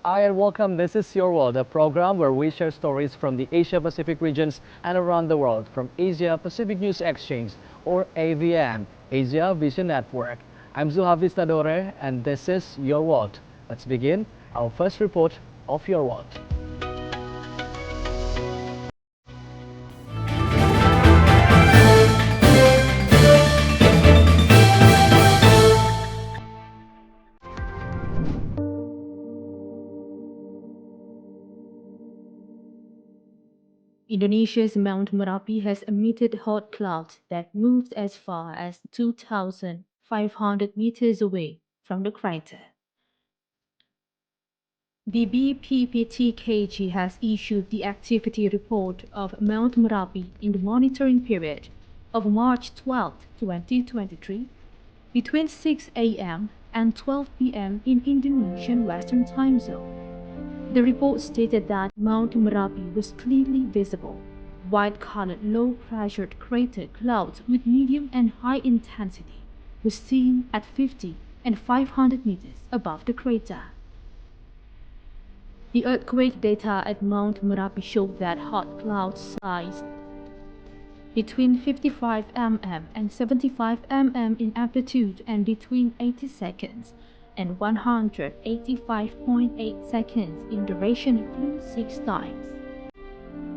Hi and welcome. This is Your World, a program where we share stories from the Asia Pacific regions and around the world from Asia Pacific News Exchange or AVN, Asia Vision Network. I'm Zuhavi Stadore and this is Your World. Let's begin our first report of Your World. Indonesia's Mount Merapi has emitted hot clouds that moved as far as 2,500 meters away from the crater. The BPPTKG has issued the activity report of Mount Merapi in the monitoring period of March 12, 2023, between 6 a.m. and 12 p.m. in Indonesian Western Time Zone. The report stated that Mount Merapi was clearly visible. White-colored low-pressured crater clouds with medium and high intensity were seen at 50 and 500 meters above the crater. The earthquake data at Mount Merapi showed that hot clouds sized between 55 mm and 75 mm in amplitude and between 80 seconds and 185.8 seconds in duration flew 6 times.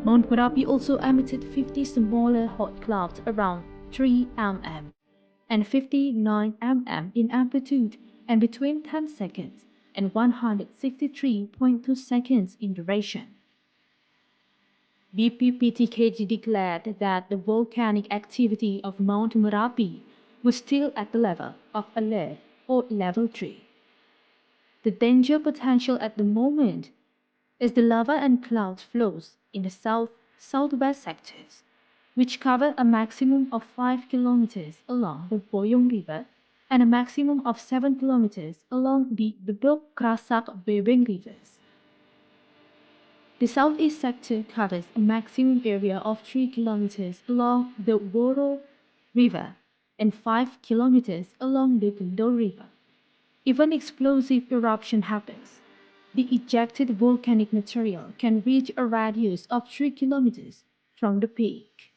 Mount Merapi also emitted 50 smaller hot clouds around 3 mm and 59 mm in amplitude and between 10 seconds and 163.2 seconds in duration. BPPTKG declared that the volcanic activity of Mount Merapi was still at the level of alert or level 3. The danger potential at the moment is the lava and cloud flows in the southwest sectors, which cover a maximum of 5 kilometers along the Boyong River and a maximum of 7 kilometers along the Bebek Krasak Bebeng rivers. The southeast sector covers a maximum area of 3 kilometers along the Woro River and 5 kilometers along the Gendo River. If an explosive eruption happens, the ejected volcanic material can reach a radius of 3 kilometers from the peak.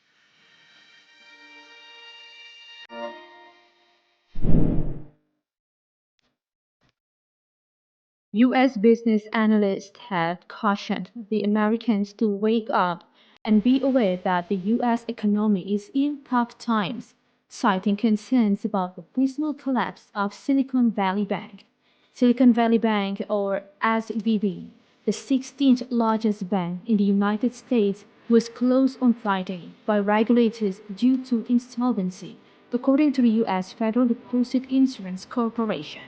U.S. business analysts have cautioned the Americans to wake up and be aware that the U.S. economy is in tough times, citing concerns about the possible collapse of Silicon Valley Bank. Silicon Valley Bank, or SVB, the 16th largest bank in the United States, was closed on Friday by regulators due to insolvency, according to the U.S. Federal Deposit Insurance Corporation.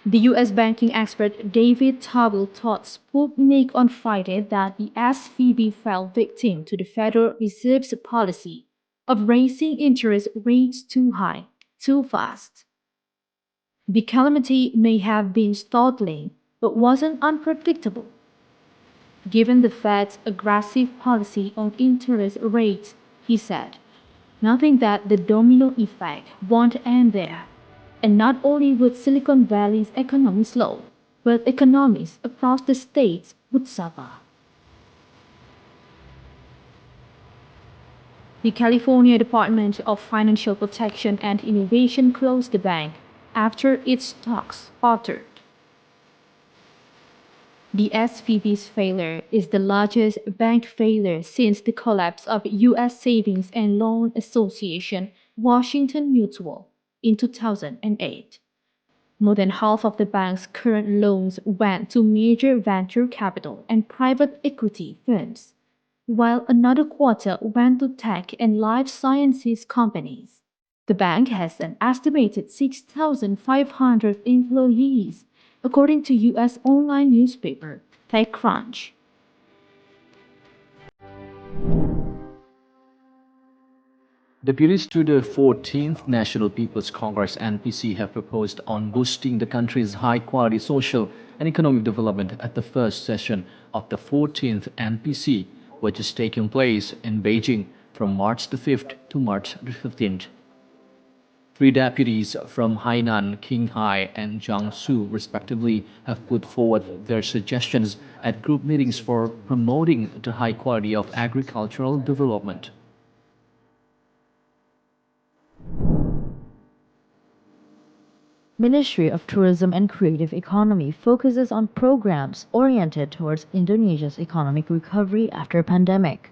The U.S. banking expert David Table told Sputnik on Friday that the SVB fell victim to the Federal Reserve's policy of raising interest rates too high, too fast. The calamity may have been startling, but wasn't unpredictable. Given the Fed's aggressive policy on interest rates, he said, nothing that the domino effect won't end there. And not only would Silicon Valley's economy slow, but economies across the states would suffer. The California Department of Financial Protection and Innovation closed the bank after its stocks faltered. The SVB's failure is the largest bank failure since the collapse of U.S. Savings and Loan Association, Washington Mutual, in 2008. More than half of the bank's current loans went to major venture capital and private equity firms, while another quarter went to tech and life sciences companies. The bank has an estimated 6,500 employees, according to U.S. online newspaper TechCrunch. Deputies to the 14th National People's Congress (NPC) have proposed on boosting the country's high-quality social and economic development at the first session of the 14th NPC, which is taking place in Beijing from March the 5th to March the 15th. Three deputies from Hainan, Qinghai, and Jiangsu, respectively, have put forward their suggestions at group meetings for promoting the high quality of agricultural development. Ministry of Tourism and Creative Economy focuses on programs oriented towards Indonesia's economic recovery after pandemic.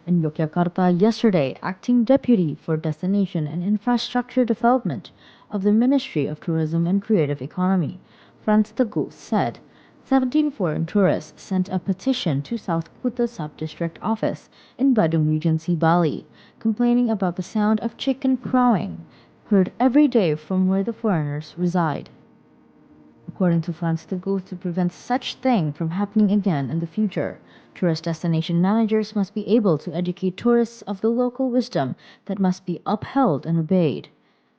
In Yogyakarta yesterday, acting deputy for Destination and Infrastructure Development of the Ministry of Tourism and Creative Economy, Franz Teguh, said 17 foreign tourists sent a petition to South Kuta Sub-District Office in Badung Regency, Bali, complaining about the sound of chicken crowing heard every day from where the foreigners reside. According to Franz Teguh, to prevent such thing from happening again in the future, tourist destination managers must be able to educate tourists of the local wisdom that must be upheld and obeyed.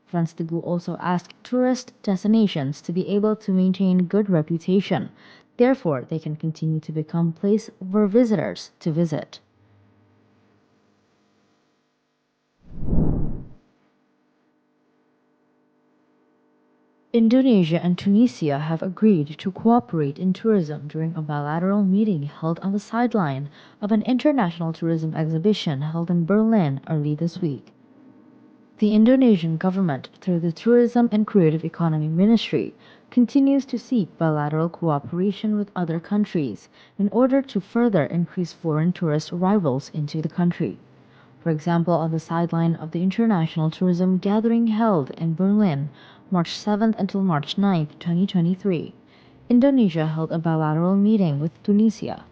Franz Teguh also asked tourist destinations to be able to maintain good reputation, therefore they can continue to become place for visitors to visit. Indonesia and Tunisia have agreed to cooperate in tourism during a bilateral meeting held on the sideline of an international tourism exhibition held in Berlin early this week. The Indonesian government, through the Tourism and Creative Economy Ministry, continues to seek bilateral cooperation with other countries in order to further increase foreign tourist arrivals into the country. For example, on the sideline of the International Tourism Gathering held in Berlin, March 7th until March 9th, 2023, Indonesia held a bilateral meeting with Tunisia.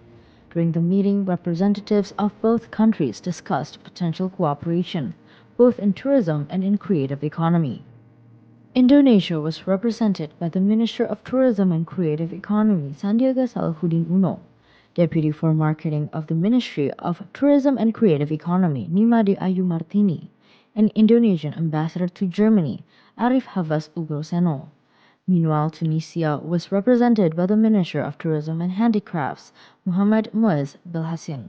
During the meeting, representatives of both countries discussed potential cooperation, both in tourism and in creative economy. Indonesia was represented by the Minister of Tourism and Creative Economy, Sandiaga Salahuddin Uno, Deputy for Marketing of the Ministry of Tourism and Creative Economy, Nimade Ayu Martini, and Indonesian Ambassador to Germany, Arif Havas Ugroseno. Meanwhile, Tunisia was represented by the Minister of Tourism and Handicrafts, Muhammad Muaz Belhassin.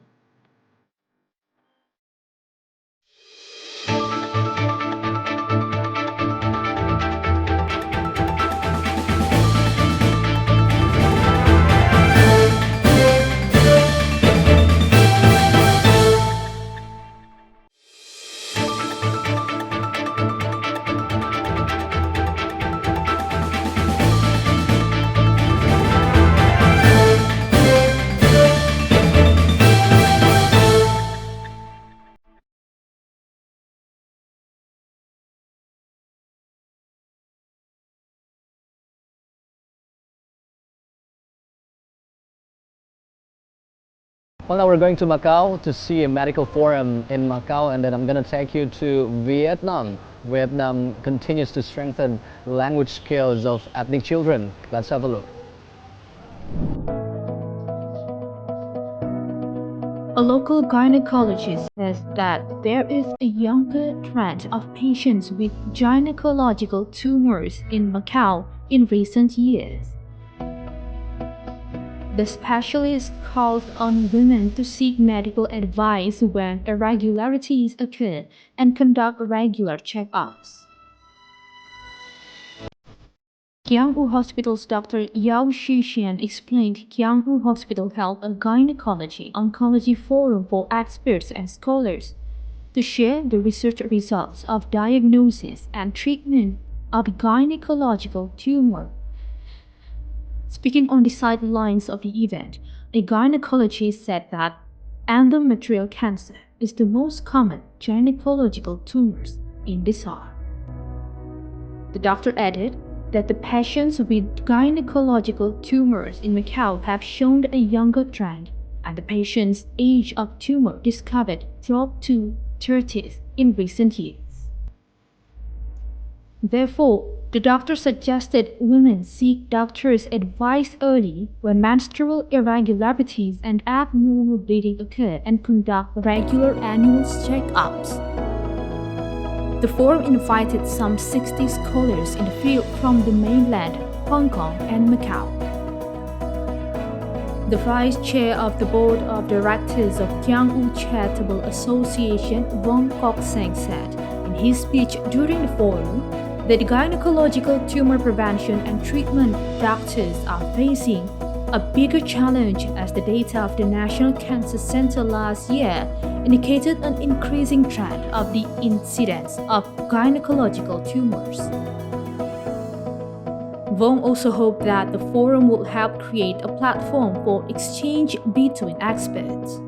Well, now we're going to Macau to see a medical forum in Macau, and then I'm going to take you to Vietnam. Vietnam continues to strengthen language skills of ethnic children. Let's have a look. A local gynecologist says that there is a younger trend of patients with gynecological tumors in Macau in recent years. The specialist calls on women to seek medical advice when irregularities occur and conduct regular checkups. Kianghu Hospital's Dr. Yao Shishian explained Kianghu Hospital held a gynecology-oncology forum for experts and scholars to share the research results of diagnosis and treatment of gynecological tumor. Speaking on the sidelines of the event, a gynecologist said that endometrial cancer is the most common gynecological tumors in the SAR. The doctor added that the patients with gynecological tumors in Macau have shown a younger trend, and the patient's age of tumor discovered dropped to 30s in recent years. Therefore, the doctor suggested women seek doctors' advice early when menstrual irregularities and abnormal bleeding occur and conduct regular annual checkups. The forum invited some 60 scholars in the field from the mainland, Hong Kong, and Macau. The vice chair of the board of directors of Kianghu Charitable Association, Wong Kok Seng, said in his speech during the forum that gynecological tumor prevention and treatment doctors are facing a bigger challenge as the data of the National Cancer Center last year indicated an increasing trend of the incidence of gynecological tumors. Wong also hoped that the forum would help create a platform for exchange between experts.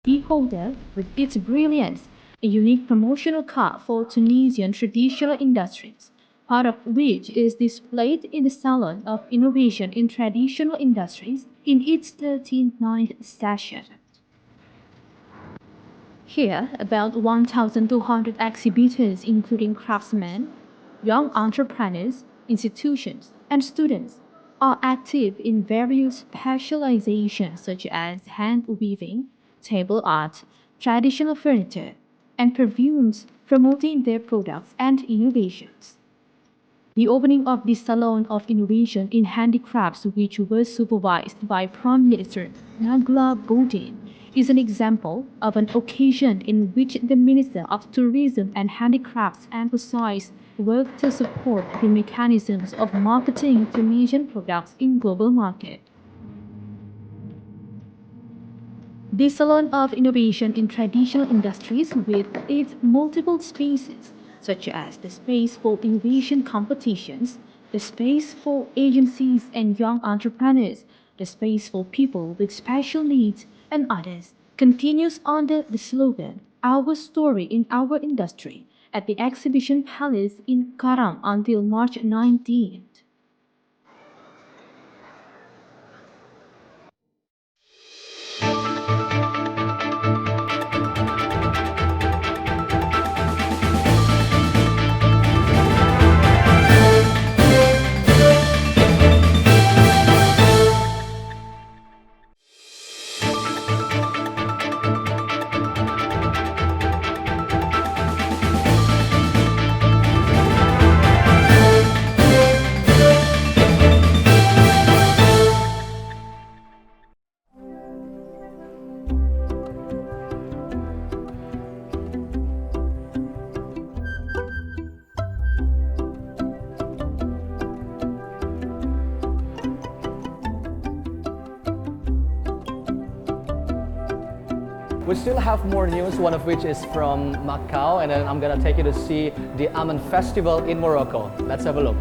Beholder, with its brilliance, a unique promotional card for Tunisian traditional industries, part of which is displayed in the Salon of Innovation in Traditional Industries in its 39th session. Here, about 1,200 exhibitors, including craftsmen, young entrepreneurs, institutions, and students, are active in various specializations such as hand weaving, table art, traditional furniture, and perfumes, promoting their products and innovations. The opening of the Salon of Innovation in Handicrafts, which was supervised by Prime Minister Nagla Bodin, is an example of an occasion in which the Minister of Tourism and Handicrafts emphasized work to support the mechanisms of marketing Tunisian products in global market. The Salon of Innovation in Traditional Industries, with its multiple spaces, such as the space for innovation competitions, the space for agencies and young entrepreneurs, the space for people with special needs, and others, continues under the slogan, Our Story in Our Industry, at the Exhibition Palace in Karam until March 19th. We still have more news, one of which is from Macau, and then I'm gonna take you to see the Aman Festival in Morocco. Let's have a look.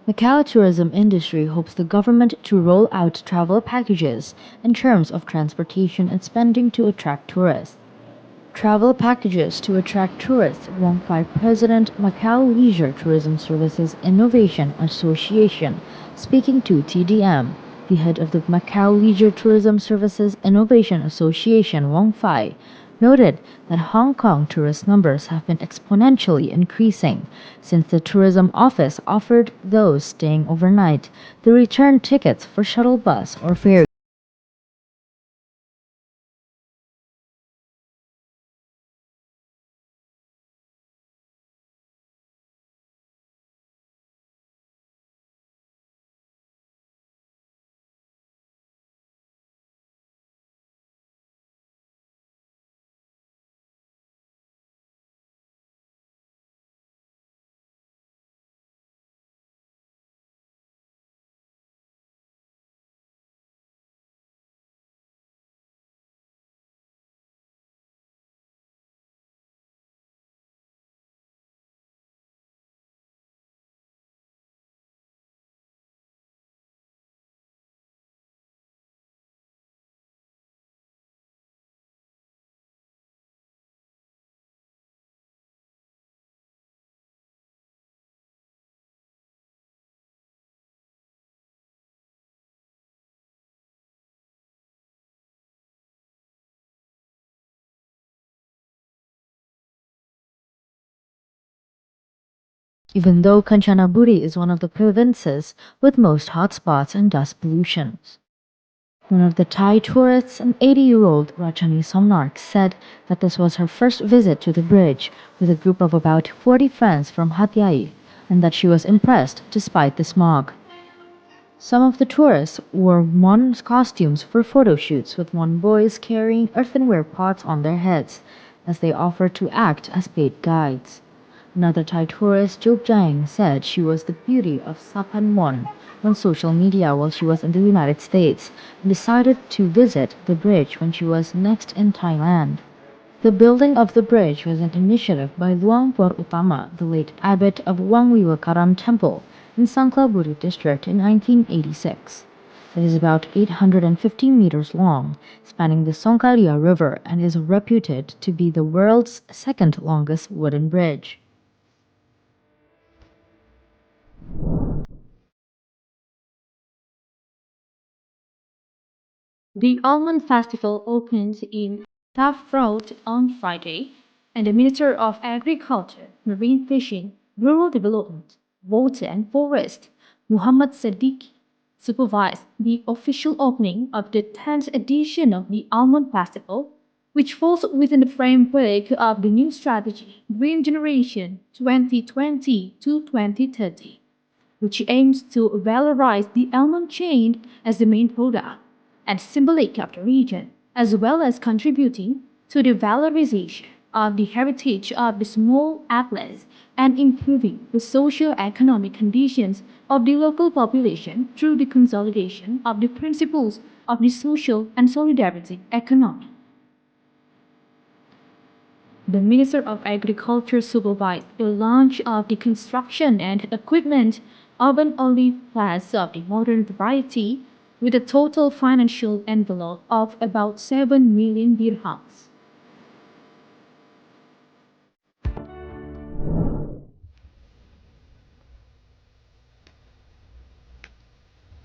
Macau tourism industry hopes the government to roll out travel packages in terms of transportation and spending to attract tourists. Travel packages to attract tourists, won by President Macau Leisure Tourism Services Innovation Association, speaking to TDM. The head of the Macau Leisure Tourism Services Innovation Association, Wong Fai, noted that Hong Kong tourist numbers have been exponentially increasing since the tourism office offered those staying overnight the return tickets for shuttle bus or ferry. Even though Kanchanaburi is one of the provinces with most hotspots and dust pollution. One of the Thai tourists, an 80-year-old Rachani Somnark, said that this was her first visit to the bridge with a group of about 40 friends from Hat Yai. and that she was impressed despite the smog. Some of the tourists wore one costumes for photo shoots, with one boys carrying earthenware pots on their heads as they offered to act as paid guides. Another Thai tourist, Jo Jang, said she was the beauty of Sapanwon on social media while she was in the United States and decided to visit the bridge when she was next in Thailand. The building of the bridge was an initiative by Luang Por Utama, the late abbot of Wangwiwakaram Temple in Sangkhlaburi district in 1986. It is about 815 meters long, spanning the Songkalia River, and is reputed to be the world's second longest wooden bridge. The Almond Festival opened in Taft Road on Friday, and the Minister of Agriculture, Marine Fishing, Rural Development, Water and Forest, Muhammad Sadiq, supervised the official opening of the 10th edition of the Almond Festival, which falls within the framework of the new strategy Green Generation 2020 to 2030, which aims to valorize the almond chain as the main product and symbolic of the region, as well as contributing to the valorization of the heritage of the small atlas and improving the socio-economic conditions of the local population through the consolidation of the principles of the social and solidarity economy. The Minister of Agriculture supervised the launch of the construction and equipment of an olive class of the modern variety with a total financial envelope of about 7 million dirhams.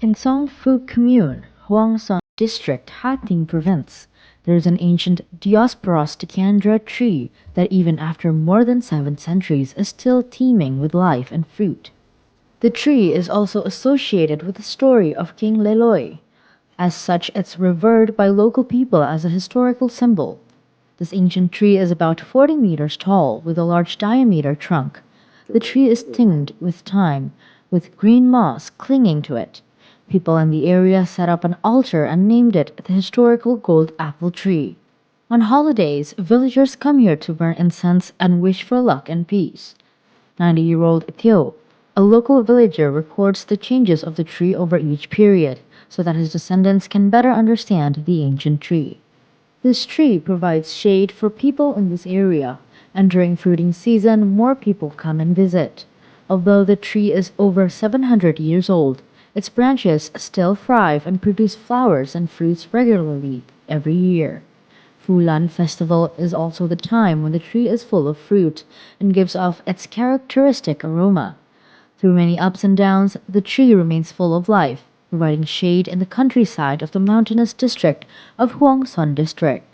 In Songfu Commune, Huangshan District, Hating Province, there is an ancient Diosporos decandra tree that even after more than 7 centuries is still teeming with life and fruit. The tree is also associated with the story of King Leloy. As such, it's revered by local people as a historical symbol. This ancient tree is about 40 meters tall with a large diameter trunk. The tree is thinned with time, with green moss clinging to it. People in the area set up an altar and named it the historical gold apple tree. On holidays, villagers come here to burn incense and wish for luck and peace. 90-year-old Theo, a local villager, records the changes of the tree over each period so that his descendants can better understand the ancient tree. This tree provides shade for people in this area, and during fruiting season, more people come and visit. Although the tree is over 700 years old, its branches still thrive and produce flowers and fruits regularly every year. Fulan Festival is also the time when the tree is full of fruit and gives off its characteristic aroma. Through many ups and downs, the tree remains full of life, providing shade in the countryside of the mountainous district of Huangsan District.